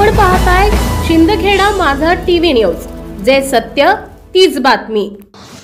आपण पाहताय शिंदखेडा माझा टीव्ही न्यूज, जे सत्य तीच बातमी।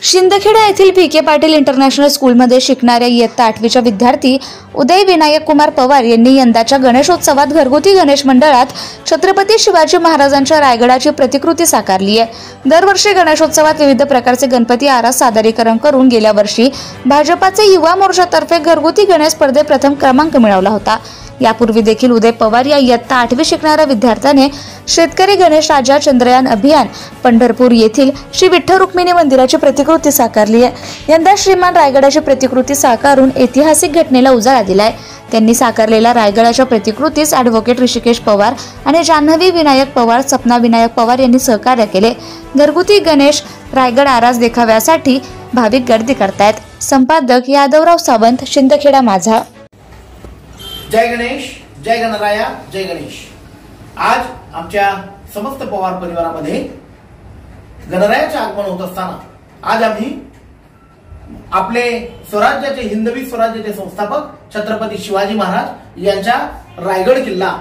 शिंदखेडा येथील पी.के. पाटील इंटरनॅशनल स्कूलमध्ये शिकणाऱ्या इयत्ता 8वीच्या विद्यार्थी उदय विनायक कुमार पवार यांनी यंदाच्या गणेशोत्सवात घरगुती गणेश मंडळात छत्रपती शिवाजी महाराजांच्या रायगडाची प्रतिकृती साकारली आहे। दरवर्षी गणेशोत्सवात विविध प्रकारचे गणपती आरास सादरीकरण करून गेल्या वर्षी भाजपाचे युवा मोर्चातर्फे घरगुती गणेश स्पर्धेत प्रथम क्रमांक मिळवला होता। यापूर्वी देखील उदय पवार या इयत्ता 8वी शिकणाऱ्या विद्यार्थ्याने शेतकरी गणेश राजा चंद्रयान अभियान पंढरपूर येथील श्री विठ्ठल रुक्मिणी मंदिराची प्रतिकृती साकारली आहे। यंदा श्रीमान रायगडाची प्रतिकृती साकारून ऐतिहासिक घटनेला उजाळा दिलाय। त्यांनी साकारलेल्या रायगडाच्या प्रतिकृतीस ॲडव्होकेट ऋषिकेश पवार आणि जान्हवी विनायक पवार, सपना विनायक पवार यांनी सहकार्य केले। घरगुती गणेश रायगड आरास देखाव्यासाठी भाविक गर्दी करतायत। संपादक यादवराव सावंत, शिंदखेडा माझा। जय गणेश, जय गणराया, जय गणेश। आज आमच्या समस्त पवार परिवारामध्ये गणरायाचे आगमन होत असताना आज आम्ही आपले स्वराज्याचे हिंदवी स्वराज्याचे संस्थापक छत्रपती शिवाजी महाराज यांच्या रायगड किल्ला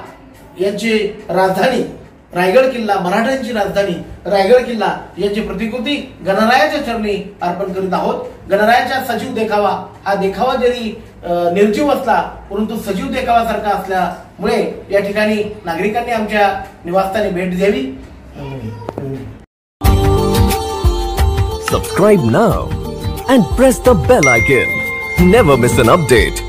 यांची राजधानी रायगड किल्ला, मराठ्यांची राजधानी रायगड किल्ला यांची प्रतिकृती गणरायाच्या चरणी अर्पण करीत आहोत। गणरायाचा सजीव देखावा, हा देखावा जरी निर्जीव असला परंतु सजीव देखावासारखा असल्यामुळे या ठिकाणी नागरिकांनी आमच्या निवासस्थानी भेट द्यावी। Subscribe now and press the bell icon. Never miss an update.